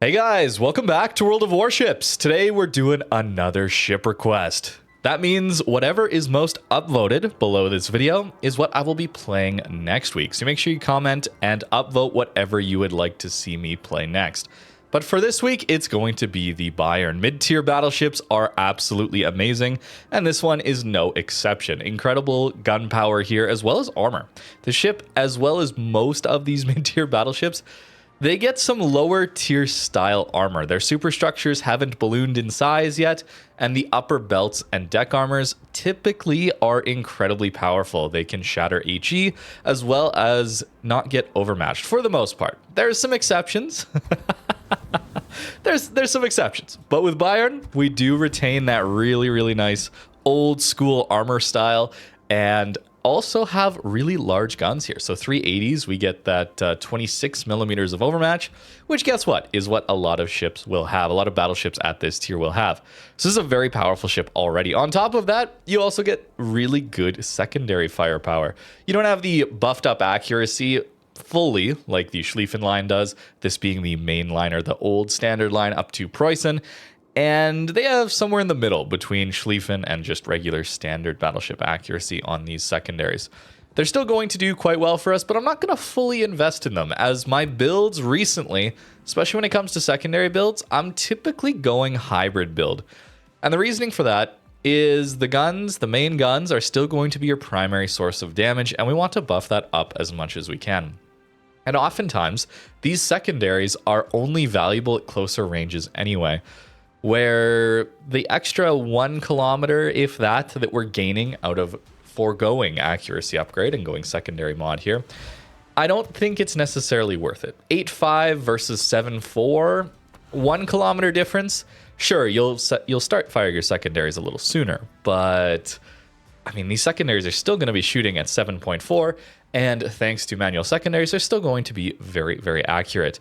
Hey guys, welcome back to World of Warships. Today we're doing another ship request. That means whatever is most upvoted below this video is what I will be playing next week. So make sure you comment and upvote whatever you would like to see me play next. But for this week, it's going to be the Bayern. Mid-tier battleships are absolutely amazing, and this one is no exception. Incredible gun power here, as well as armor. The ship, as well as most of these mid-tier battleships, they get some lower tier style armor. Their superstructures haven't ballooned in size yet, and the upper belts and deck armors typically are incredibly powerful. They can shatter HE as well as not get overmatched for the most part. There's some exceptions. There's some exceptions. But with Bayern, we do retain that really nice old school armor style and also have really large guns here. So 380s, we get that 26 millimeters of overmatch, which guess what? Is what a lot of ships will have. A lot of battleships at this tier will have. So this is a very powerful ship already. On top of that, you also get really good secondary firepower. You don't have the buffed up accuracy fully like the Schlieffen line does, this being the main line or the old standard line up to Preussen. And they have somewhere in the middle between Schlieffen and just regular standard battleship accuracy on these secondaries. They're still going to do quite well for us, but I'm not going to fully invest in them, as my builds recently, especially when it comes to secondary builds, I'm typically going hybrid build. And the reasoning for that is the guns, the main guns, are still going to be your primary source of damage, and we want to buff that up as much as we can. And oftentimes, these secondaries are only valuable at closer ranges anyway, where the extra 1 kilometer, if that we're gaining out of foregoing accuracy upgrade and going secondary mod here, I don't think it's necessarily worth it. 8.5 versus 7.4, 1 kilometer difference. Sure, you'll start firing your secondaries a little sooner, but I mean, these secondaries are still going to be shooting at 7.4, and thanks to manual secondaries, they're still going to be very accurate.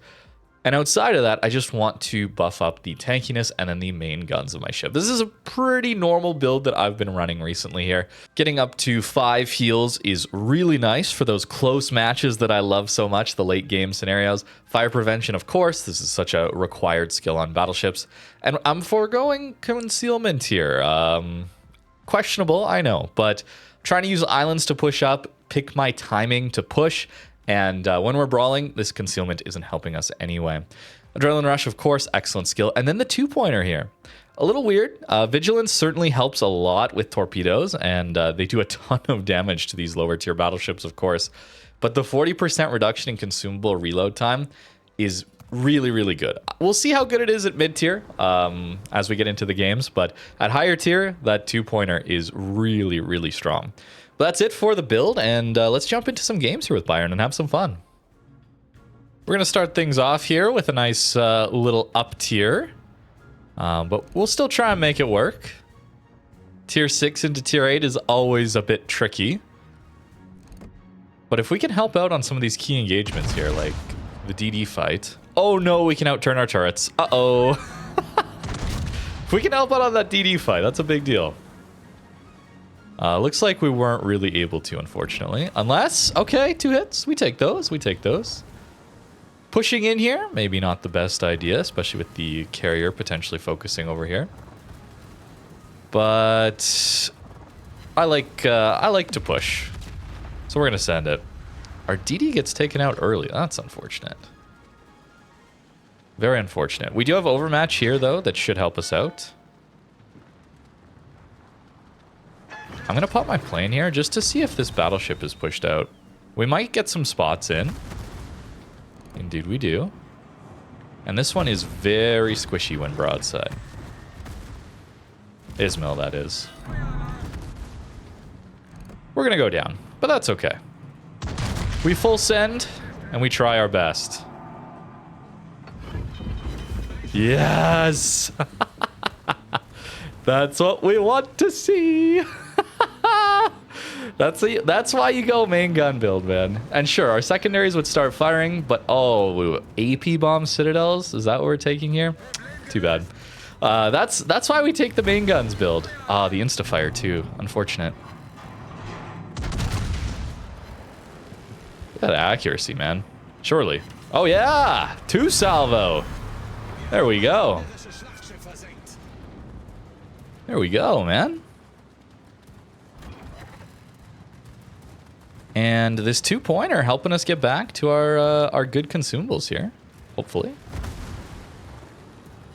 And outside of that, I just want to buff up the tankiness and then the main guns of my ship. This is a pretty normal build that I've been running recently here. Getting up to 5 heals is really nice for those close matches that I love so much, the late game scenarios. Fire prevention, of course, this is such a required skill on battleships. And I'm foregoing concealment here. Questionable, I know, but I'm trying to use islands to push up, pick my timing to push. And when we're brawling, this concealment isn't helping us anyway. Adrenaline Rush, of course, excellent skill. And then the 2-pointer here. A little weird. Vigilance certainly helps a lot with torpedoes, and they do a ton of damage to these lower tier battleships, of course. But the 40% reduction in consumable reload time is really good. We'll see how good it is at mid-tier as we get into the games, but at higher tier, that 2-pointer is really strong. But that's it for the build, and let's jump into some games here with Bayern and have some fun. We're going to start things off here with a nice little up tier, but we'll still try and make it work. Tier 6 into Tier 8 is always a bit tricky. But if we can help out on some of these key engagements here, like the DD fight. Oh no, we can outturn our turrets. Uh-oh. If we can help out on that DD fight, that's a big deal. Looks like we weren't really able to, unfortunately. Unless, okay, 2 hits. We take those. Pushing in here, maybe not the best idea, especially with the carrier potentially focusing over here. But I like to push. So we're going to send it. Our DD gets taken out early. That's unfortunate. Very unfortunate. We do have overmatch here, though, that should help us out. I'm going to pop my plane here just to see if this battleship is pushed out. We might get some spots in. Indeed we do. And this one is very squishy when broadside. Ismail, that is. We're going to go down, but that's okay. We full send, and we try our best. Yes! That's what we want to see! That's why you go main gun build, man. And sure, our secondaries would start firing, but oh, AP bomb citadels? Is that what we're taking here? Too bad. That's why we take the main guns build. Ah, the insta-fire too. Unfortunate. That accuracy, man. Surely. Oh yeah! 2 salvo! There we go. There we go, man. And this 2-pointer helping us get back to our good consumables here, hopefully.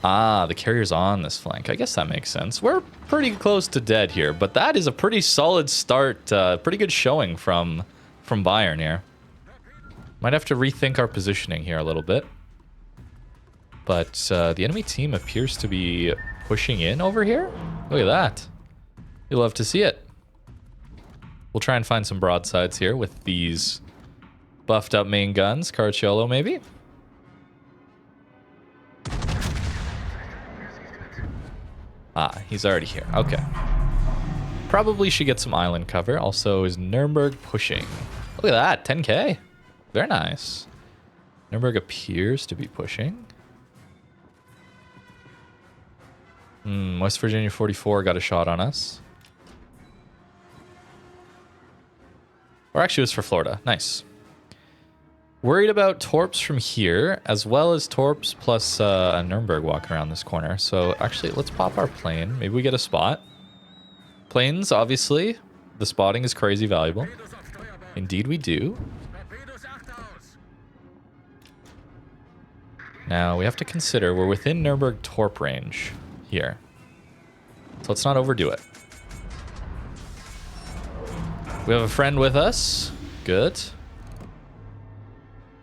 Ah, the carrier's on this flank. I guess that makes sense. We're pretty close to dead here, but that is a pretty solid start. Pretty good showing from Bayern here. Might have to rethink our positioning here a little bit. But the enemy team appears to be pushing in over here. Look at that. You'll love to see it. We'll try and find some broadsides here with these buffed up main guns. Carciolo maybe? Ah, he's already here. Okay. Probably should get some island cover. Also, is Nuremberg pushing? Look at that, 10k. Very nice. Nuremberg appears to be pushing. West Virginia 44 got a shot on us. Or actually, it was for Florida. Nice. Worried about Torps from here, as well as Torps plus a Nuremberg walking around this corner. So actually, let's pop our plane. Maybe we get a spot. Planes, obviously. The spotting is crazy valuable. Indeed we do. Now, we have to consider we're within Nuremberg Torp range here. So let's not overdo it. We have a friend with us. Good.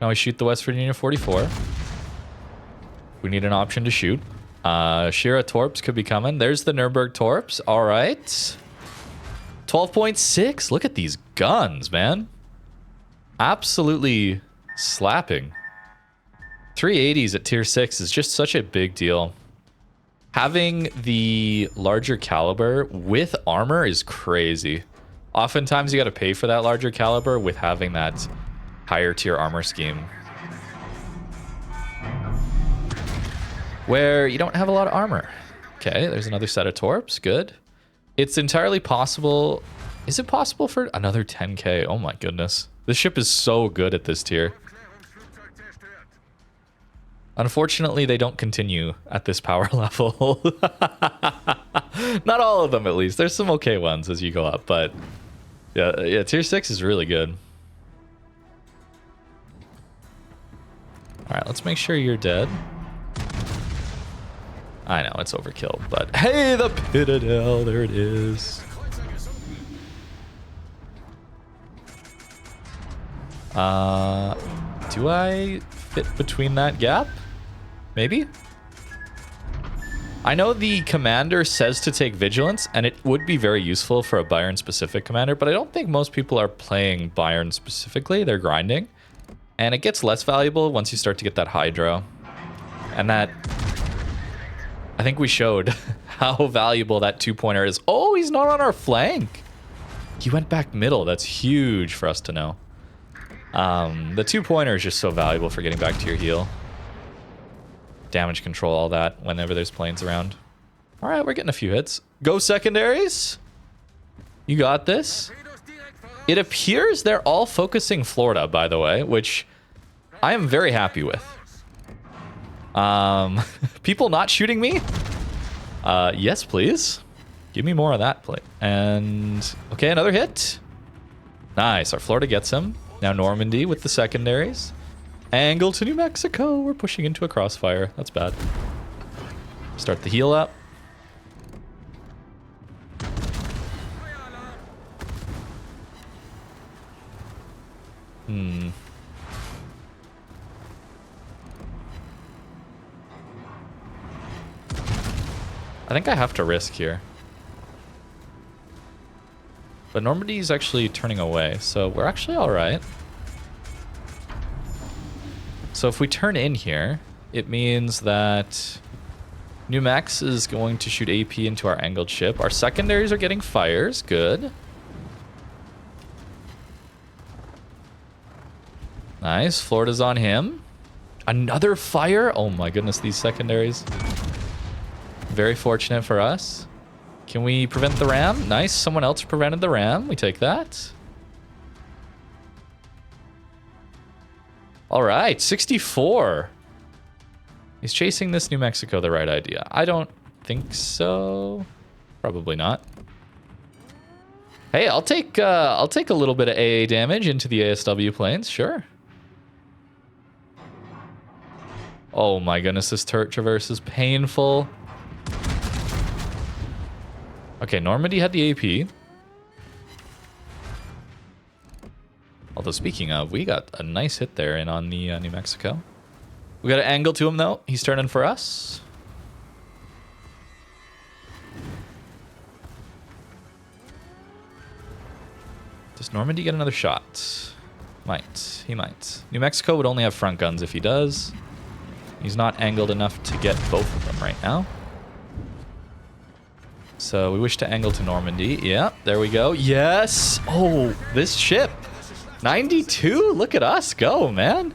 Now we shoot the West Virginia 44. We need an option to shoot. Shira Torps could be coming. There's the Nuremberg Torps. All right. 12.6. Look at these guns, man. Absolutely slapping. 380s at tier 6 is just such a big deal. Having the larger caliber with armor is crazy. Oftentimes you got to pay for that larger caliber with having that higher tier armor scheme, where you don't have a lot of armor. Okay, there's another set of Torps. Good. It's entirely possible. Is it possible for another 10k? Oh my goodness. This ship is so good at this tier. Unfortunately, they don't continue at this power level. Not all of them, at least. There's some okay ones as you go up, but yeah, tier 6 is really good. All right, let's make sure you're dead. I know, it's overkill, but hey, the Pit of Hell, there it is. Do I fit between that gap? Maybe? I know the commander says to take Vigilance, and it would be very useful for a Bayern-specific commander, but I don't think most people are playing Bayern specifically. They're grinding. And it gets less valuable once you start to get that Hydro. And that... I think we showed how valuable that 2-pointer is. Oh, he's not on our flank! He went back middle. That's huge for us to know. The 2-pointer is just so valuable for getting back to your heel. Damage control, all that, whenever there's planes around. All right, we're getting a few hits. Go Secondaries. You got this. It appears they're all focusing Florida, by the way, which I am very happy with. People not shooting me? Yes, please. Give me more of that, plate. And, okay, another hit. Nice, our Florida gets him. Now Normandy with the Secondaries. Angle to New Mexico. We're pushing into a crossfire. That's bad. Start the heal up. I think I have to risk here. But Normandy is actually turning away, so we're actually all right. So if we turn in here, it means that New Mex is going to shoot AP into our angled ship. Our Secondaries are getting fires. Good. Nice. Florida's on him. Another fire? Oh my goodness, these Secondaries. Very fortunate for us. Can we prevent the ram? Nice. Someone else prevented the ram. We take that. All right. 64. Is chasing this New Mexico the right idea? I don't think so. Probably not. Hey, I'll take a little bit of AA damage into the ASW planes, sure. Oh my goodness, this turret traverse is painful. Okay, Normandy had the AP. Although speaking of, we got a nice hit there in on the New Mexico. We got an angle to him though. He's turning for us. Does Normandy get another shot? Might. He might. New Mexico would only have front guns if he does. He's not angled enough to get both of them right now. So we wish to angle to Normandy. Yeah, there we go. Yes! Oh, this ship. 92? Look at us go, man.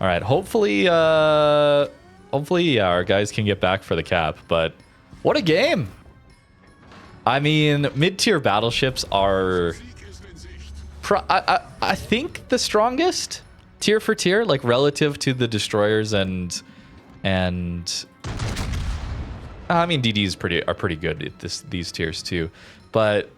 All right, hopefully, yeah, our guys can get back for the cap, but what a game. I mean, mid-tier battleships are, I think, the strongest tier for tier, like relative to the destroyers and I mean, DDs are pretty good at these tiers too, but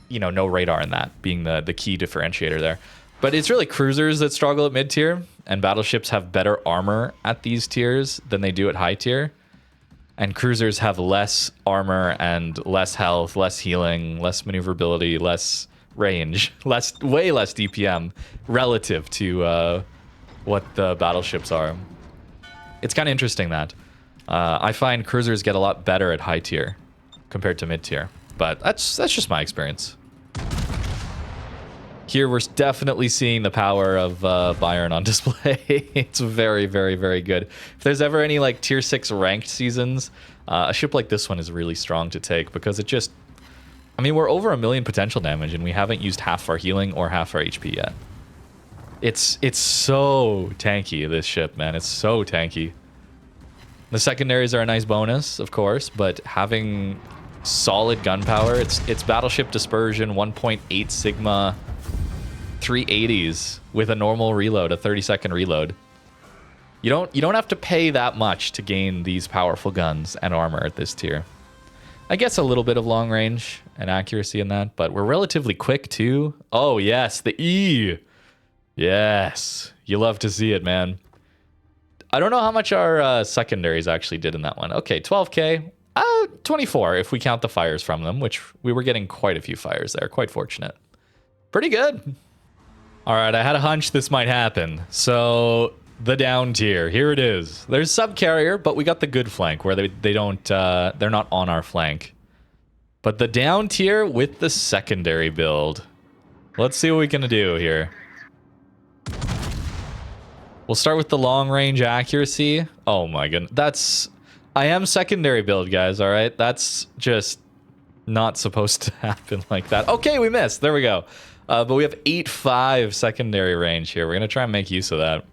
you know, no radar in that being the key differentiator there. But it's really cruisers that struggle at mid tier, and battleships have better armor at these tiers than they do at high tier. And cruisers have less armor and less health, less healing, less maneuverability, less range, way less DPM relative to what the battleships are. It's kind of interesting that. I find cruisers get a lot better at high tier compared to mid tier, but that's just my experience. Here we're definitely seeing the power of Bayern on display. It's very, very, very good. If there's ever any like tier 6 ranked seasons, a ship like this one is really strong to take because it just, I mean, we're over 1 million potential damage and we haven't used half our healing or half our HP yet. It's so tanky, this ship, man. It's so tanky. The secondaries are a nice bonus, of course, but having solid gunpowder, it's battleship dispersion, 1.8 sigma, 380s with a normal reload, a 30-second reload. You don't have to pay that much to gain these powerful guns and armor at this tier. I guess a little bit of long range and accuracy in that, but we're relatively quick too. Oh yes, the E. Yes, you love to see it, man. I don't know how much our secondaries actually did in that one. Okay, 12k, 24 if we count the fires from them, which we were getting quite a few fires there. Quite fortunate. Pretty good. All right, I had a hunch this might happen. So the down tier, here it is. There's subcarrier, but we got the good flank where they don't, they're not on our flank. But the down tier with the secondary build. Let's see what we can do here. We'll start with the long range accuracy. Oh my goodness. I am secondary build, guys, all right? That's just not supposed to happen like that. Okay, we missed. There we go. But we have 8.5 secondary range here. We're going to try and make use of that.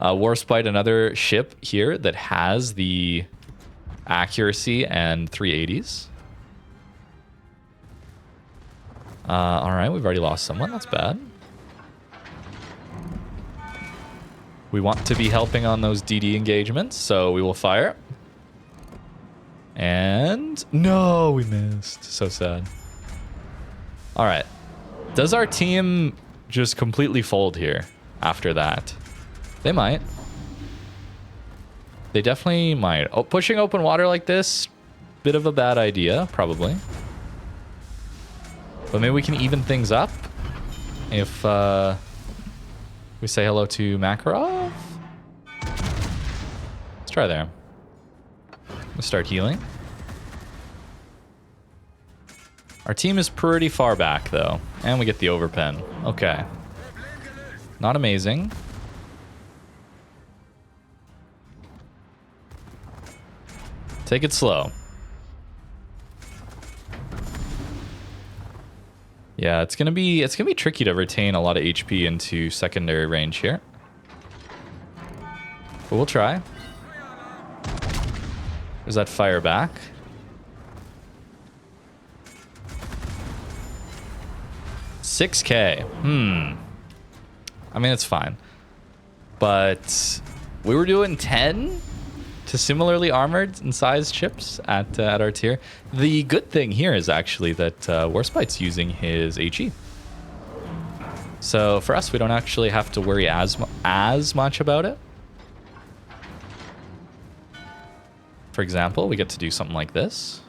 Warspite, another ship here that has the accuracy and 380s. All right, we've already lost someone. That's bad. We want to be helping on those DD engagements, so we will fire. And no, we missed. So sad. All right. Does our team just completely fold here after that? They might. They definitely might. Oh, pushing open water like this, bit of a bad idea, probably. But maybe we can even things up if we say hello to Makarov. Let's try there. Let's start healing. Our team is pretty far back, though. And we get the overpen. Okay. Not amazing. Take it slow. Yeah, it's gonna be tricky to retain a lot of HP into secondary range here. But we'll try. There's that fire back. 6K. I mean, it's fine. But we were doing 10 to similarly armored and sized ships at our tier. The good thing here is actually that Warspite's using his HE. So for us, we don't actually have to worry as much about it. For example, we get to do something like this.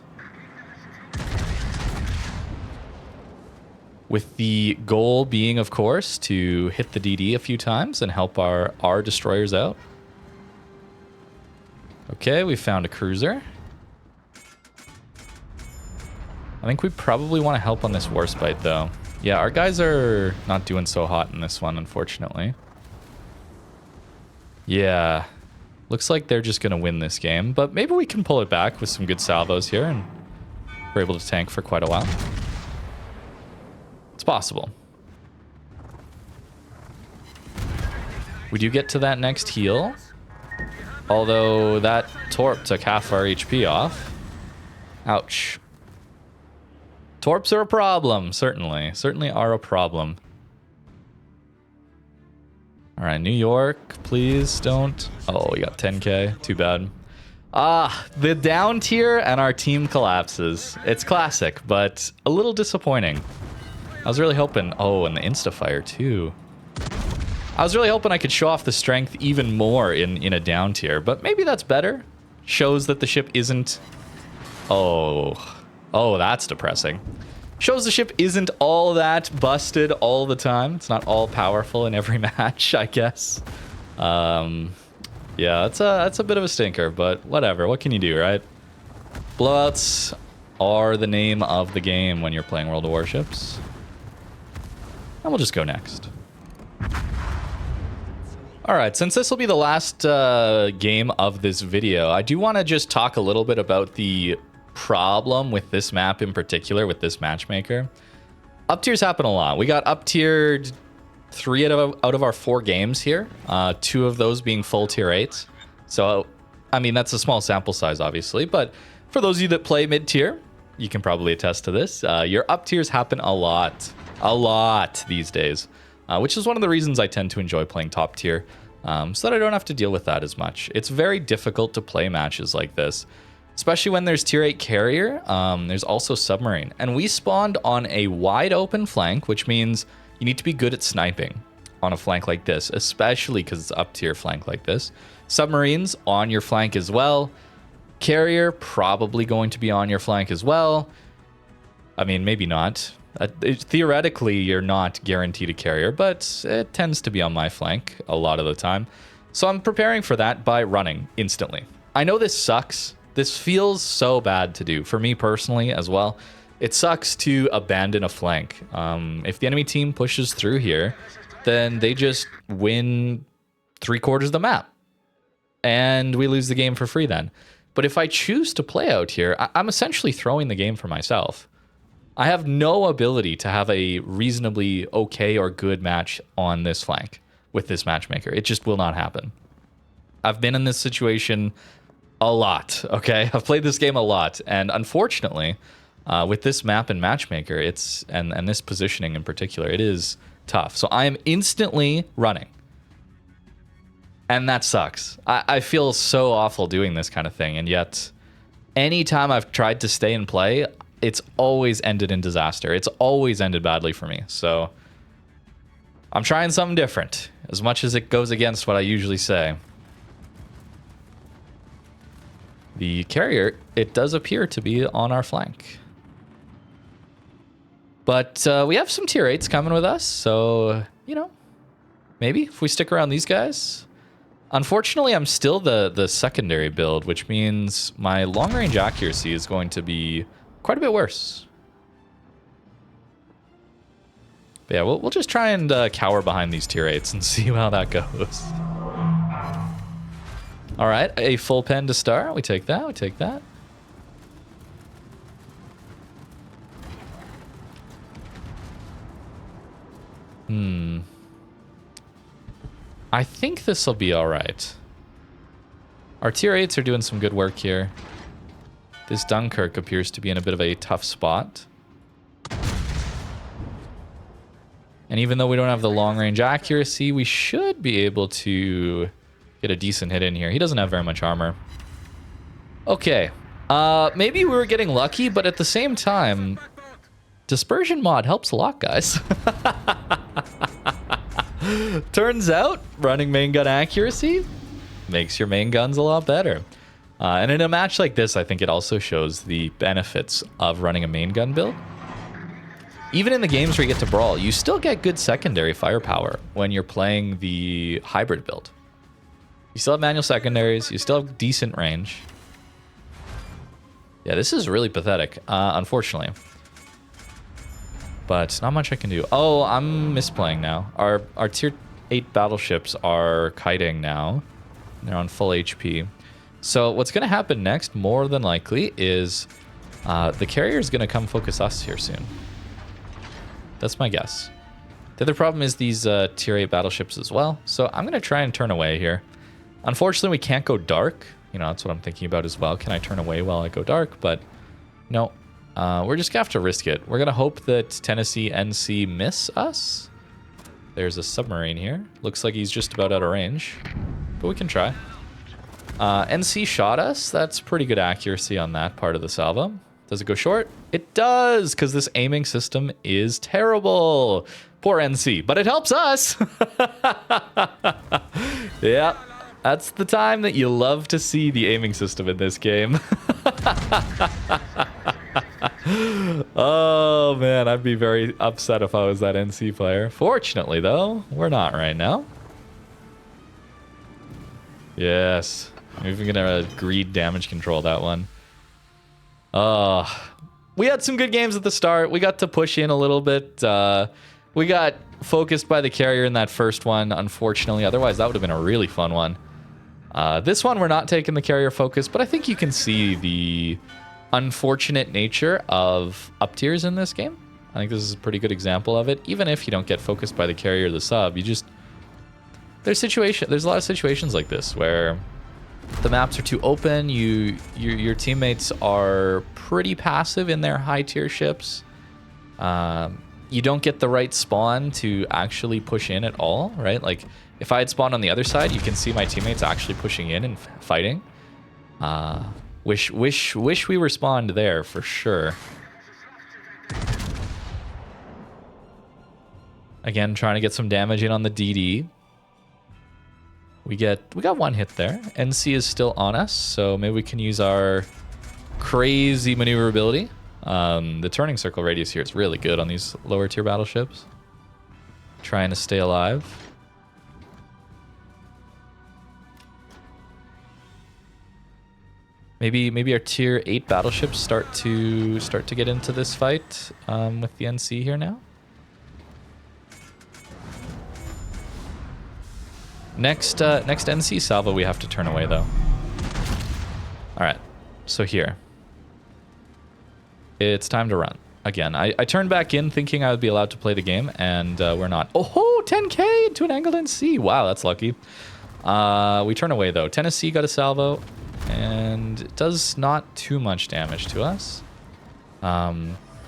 With the goal being, of course, to hit the DD a few times and help our destroyers out. Okay, we found a cruiser. I think we probably want to help on this Warspite, though. Yeah, our guys are not doing so hot in this one, unfortunately. Yeah. Looks like they're just going to win this game, but maybe we can pull it back with some good salvos here, and we're able to tank for quite a while. It's possible. We do get to that next heal. Although that Torp took half our HP off. Ouch. Torps are a problem, certainly. Certainly are a problem. Alright, New York, please don't. Oh, we got 10K. Too bad. The down tier and our team collapses. It's classic, but a little disappointing. I was really hoping... Oh, and the insta-fire, too. I was really hoping I could show off the strength even more in a down tier, but maybe that's better. Shows that the ship isn't... Oh, that's depressing. Shows the ship isn't all that busted all the time. It's not all powerful in every match, I guess. Yeah, that's a bit of a stinker, but whatever. What can you do, right? Blowouts are the name of the game when you're playing World of Warships. And we'll just go next. Alright, since this will be the last game of this video, I do want to just talk a little bit about the problem with this map in particular, with this matchmaker. Up tiers happen a lot. We got up tiered 3 out of our 4 games here, 2 of those being full tier 8s. So, I mean, that's a small sample size, obviously, but for those of you that play mid tier, you can probably attest to this. Your up tiers happen a lot these days. Which is one of the reasons I tend to enjoy playing top tier, so that I don't have to deal with that as much. It's very difficult to play matches like this, especially when there's tier 8 carrier. There's also submarine, and we spawned on a wide open flank, which means you need to be good at sniping on a flank like this, especially because it's up tier flank like this. Submarines on your flank as well. Carrier probably going to be on your flank as well. I mean, maybe not. Theoretically, you're not guaranteed a carrier, but it tends to be on my flank a lot of the time. So I'm preparing for that by running instantly. I know this sucks. This feels so bad to do, for me personally as well. It sucks to abandon a flank. If the enemy team pushes through here, then they just win 3/4 of the map. And we lose the game for free then. But if I choose to play out here, I'm essentially throwing the game for myself. I have no ability to have a reasonably okay or good match on this flank with this matchmaker. It just will not happen. I've been in this situation a lot, okay? I've played this game a lot, and unfortunately, with this map and matchmaker, and this positioning in particular, it is tough. So I am instantly running. And that sucks. I feel so awful doing this kind of thing, and yet anytime I've tried to stay and play, it's always ended in disaster. It's always ended badly for me. So I'm trying something different, as much as it goes against what I usually say. The carrier, it does appear to be on our flank. But we have some tier 8s coming with us, so, you know, maybe if we stick around these guys. Unfortunately, I'm still the secondary build, which means my long-range accuracy is going to be quite a bit worse. But yeah, we'll just try and cower behind these tier 8s and see how that goes. All right, a full pen to start. We take that, we take that. I think this will be all right. Our tier 8s are doing some good work here. This Dunkirk appears to be in a bit of a tough spot. And even though we don't have the long-range accuracy, we should be able to get a decent hit in here. He doesn't have very much armor. Okay. Maybe we were getting lucky, but at the same time, dispersion mod helps a lot, guys. Turns out, running main gun accuracy makes your main guns a lot better. And in a match like this, I think it also shows the benefits of running a main gun build. Even in the games where you get to brawl, you still get good secondary firepower when you're playing the hybrid build. You still have manual secondaries, you still have decent range. Yeah, this is really pathetic, unfortunately. But not much I can do. Oh, I'm misplaying now. Our tier 8 battleships are kiting now. They're on full HP. So what's going to happen next, more than likely, is the carrier is going to come focus us here soon. That's my guess. The other problem is these tier 8 battleships as well. So I'm going to try and turn away here. Unfortunately, we can't go dark. You know, that's what I'm thinking about as well. Can I turn away while I go dark? But no, we're just going to have to risk it. We're going to hope that Tennessee NC miss us. There's a submarine here. Looks like he's just about out of range. But we can try. NC shot us. That's pretty good accuracy on that part of the salvo. Does it go short? It does, because this aiming system is terrible. Poor NC, but it helps us. Yeah, that's the time that you love to see the aiming system in this game. Oh, man, I'd be very upset if I was that NC player. Fortunately, though, we're not right now. Yes. I'm even gonna greed damage control that one. We had some good games at the start. We got to push in a little bit. We got focused by the carrier in that first one, unfortunately. Otherwise, that would have been a really fun one. This one, we're not taking the carrier focus, but I think you can see the unfortunate nature of up tiers in this game. I think this is a pretty good example of it. Even if you don't get focused by the carrier or the sub, you just... There's a lot of situations like this where the maps are too open, your teammates are pretty passive in their high tier ships. You don't get the right spawn to actually push in at all, right? Like if I had spawned on the other side, you can see my teammates actually pushing in and fighting. Wish we were spawned there for sure. Again, trying to get some damage in on the DD. We got one hit there. NC is still on us, so maybe we can use our crazy maneuverability. The turning circle radius here is really good on these lower tier battleships. Trying to stay alive. Maybe our tier 8 battleships start to get into this fight with the NC here now. Next NC salvo we have to turn away though. Alright, so here. It's time to run. Again, I turned back in thinking I would be allowed to play the game, and we're not. Oh, 10k into an angled NC. Wow, that's lucky. We turn away though. Tennessee got a salvo, and it does not too much damage to us.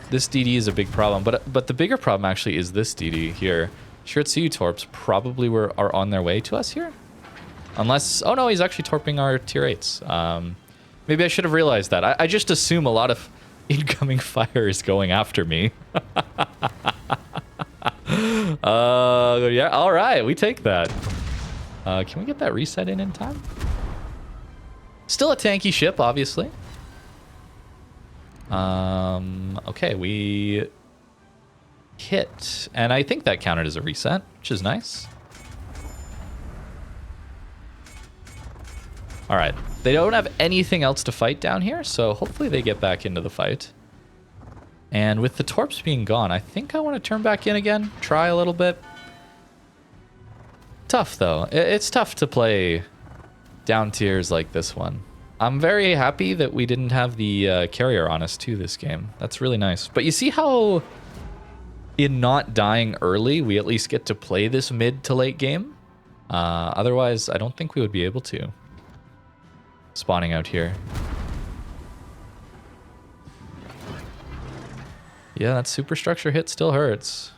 This DD is a big problem, but the bigger problem actually is this DD here. Shiratsuyu torps probably are on their way to us here. Unless... Oh no, he's actually torping our tier 8s. Maybe I should have realized that. I just assume a lot of incoming fire is going after me. Yeah, alright, we take that. Can we get that reset in time? Still a tanky ship, obviously. Okay, we... hit, and I think that counted as a reset, which is nice. All right, they don't have anything else to fight down here, so hopefully they get back into the fight. And with the torps being gone, I think I want to turn back in again, try a little bit. Tough though. It's tough to play down tiers like this one. I'm very happy that we didn't have the carrier on us too this game. That's really nice. But you see how in not dying early, we at least get to play this mid to late game? Otherwise, I don't think we would be able to. Spawning out here. Yeah, that superstructure hit still hurts.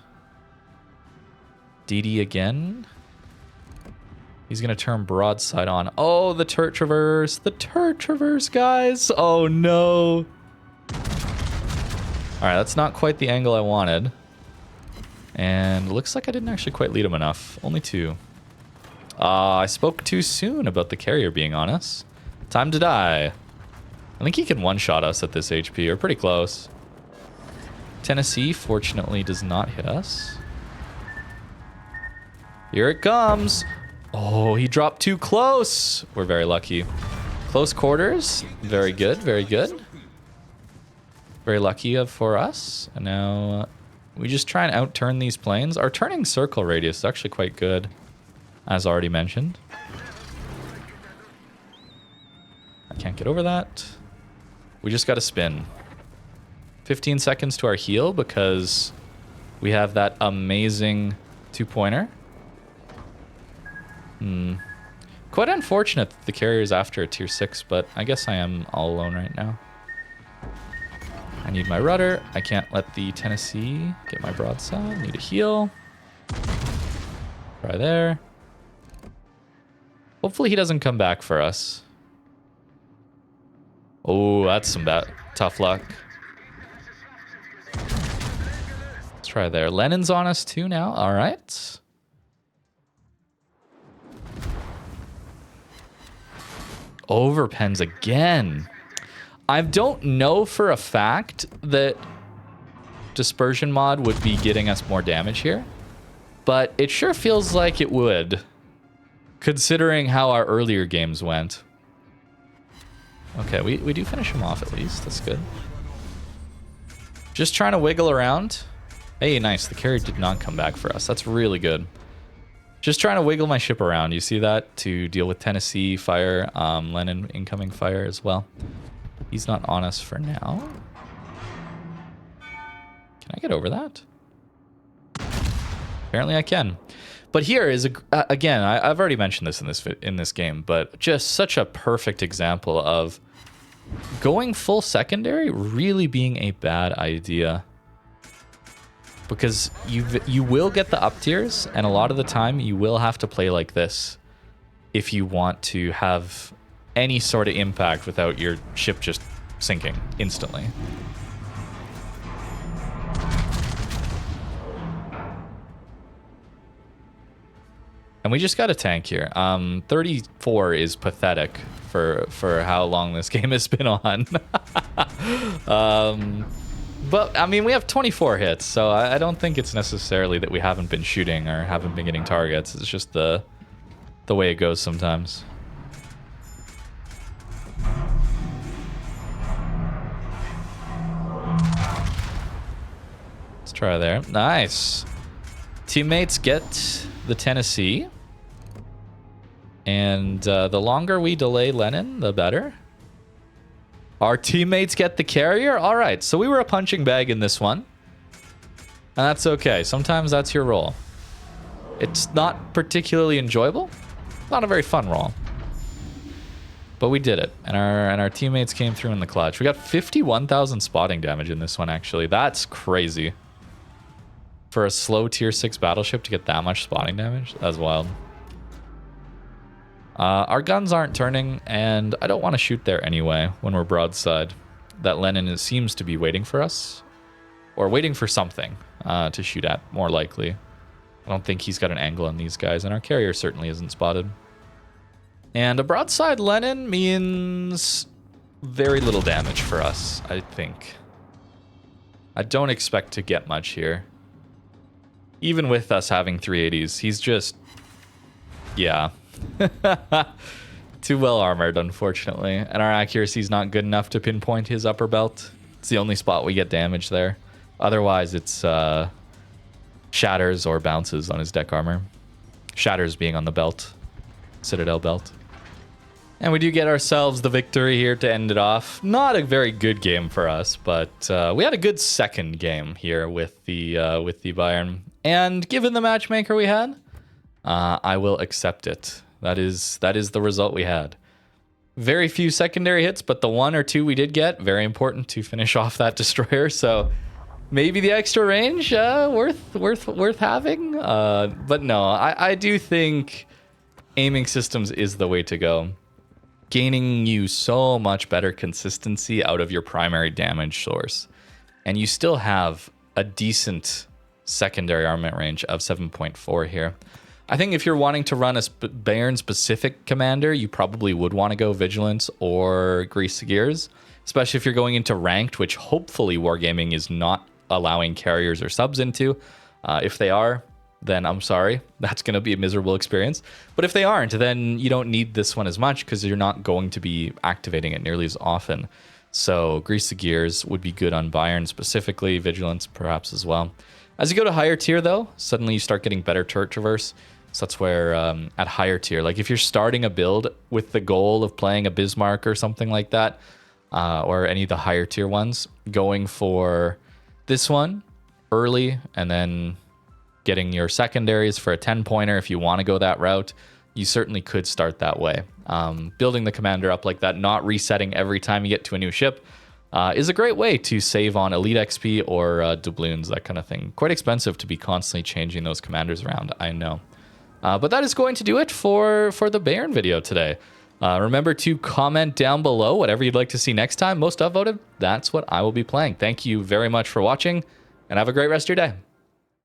DD again. He's going to turn broadside on. Oh, the turret traverse. The turret traverse, guys. Oh, no. All right, that's not quite the angle I wanted. And looks like I didn't actually quite lead him enough. Only 2. I spoke too soon about the carrier being on us. Time to die. I think he can one-shot us at this HP. We're pretty close. Tennessee, fortunately, does not hit us. Here it comes. Oh, he dropped too close. We're very lucky. Close quarters. Very good, very good. Very lucky for us. And now we just try and outturn these planes. Our turning circle radius is actually quite good, as already mentioned. I can't get over that. We just got to spin. 15 seconds to our heal because we have that amazing 2-pointer. Quite unfortunate that the carrier is after a tier 6, but I guess I am all alone right now. I need my rudder. I can't let the Tennessee get my broadside. Need a heal. Try there. Hopefully he doesn't come back for us. Oh, that's some bad tough luck. Let's try there. Lenin's on us too now. All right. Overpens again. I don't know for a fact that dispersion mod would be getting us more damage here, but it sure feels like it would, considering how our earlier games went. Okay, we do finish him off at least. That's good. Just trying to wiggle around. Hey, nice. The carrier did not come back for us. That's really good. Just trying to wiggle my ship around. You see that? To deal with Tennessee fire, Lenin incoming fire as well. He's not on us for now. Can I get over that? Apparently I can. But here is, again, I've already mentioned this in this game, but just such a perfect example of going full secondary really being a bad idea. Because you will get the up tiers, and a lot of the time you will have to play like this if you want to have any sort of impact without your ship just sinking instantly. And we just got a tank here. 34 is pathetic for how long this game has been on. But, I mean, we have 24 hits, so I don't think it's necessarily that we haven't been shooting or haven't been getting targets. It's just the way it goes sometimes. Let's try there. Nice. Teammates get the Tennessee. And the longer we delay Lenin, the better. Our teammates get the carrier? All right, so we were a punching bag in this one. And that's okay. Sometimes that's your role. It's not particularly enjoyable. Not a very fun role. But we did it. And our teammates came through in the clutch. We got 51,000 spotting damage in this one, actually. That's crazy. For a slow tier 6 battleship to get that much spotting damage? That's wild. Our guns aren't turning, and I don't want to shoot there anyway when we're broadside. That Lenin seems to be waiting for us. Or waiting for something to shoot at, more likely. I don't think he's got an angle on these guys, and our carrier certainly isn't spotted. And a broadside Lenin means very little damage for us, I think. I don't expect to get much here. Even with us having 380s, he's just... yeah. Too well armored, unfortunately. And our accuracy is not good enough to pinpoint his upper belt. It's the only spot we get damage there. Otherwise, it's shatters or bounces on his deck armor. Shatters being on the belt. Citadel belt. And we do get ourselves the victory here to end it off. Not a very good game for us, but we had a good second game here with the Bayern. And given the matchmaker we had, I will accept it. That is the result we had. Very few secondary hits, but the one or two we did get, very important to finish off that destroyer. So maybe the extra range worth having. But no, I do think aiming systems is the way to go. Gaining you so much better consistency out of your primary damage source. And you still have a decent secondary armament range of 7.4 here. I think if you're wanting to run a Bayern specific commander, you probably would want to go Vigilance or Grease the Gears, especially if you're going into ranked, which hopefully Wargaming is not allowing carriers or subs into. If they are, then I'm sorry, that's going to be a miserable experience. But if they aren't, then you don't need this one as much because you're not going to be activating it nearly as often. So Grease the Gears would be good on Bayern specifically, Vigilance perhaps as well. As you go to higher tier though, suddenly you start getting better turret traverse. So that's where at higher tier, like if you're starting a build with the goal of playing a Bismarck or something like that, or any of the higher tier ones, going for this one early and then getting your secondaries for a 10-pointer if you want to go that route, you certainly could start that way. Building the commander up like that, not resetting every time you get to a new ship, is a great way to save on elite XP or doubloons, that kind of thing. Quite expensive to be constantly changing those commanders around, I know. But that is going to do it for the Bayern video today. Remember to comment down below whatever you'd like to see next time. Most upvoted, that's what I will be playing. Thank you very much for watching, and have a great rest of your day.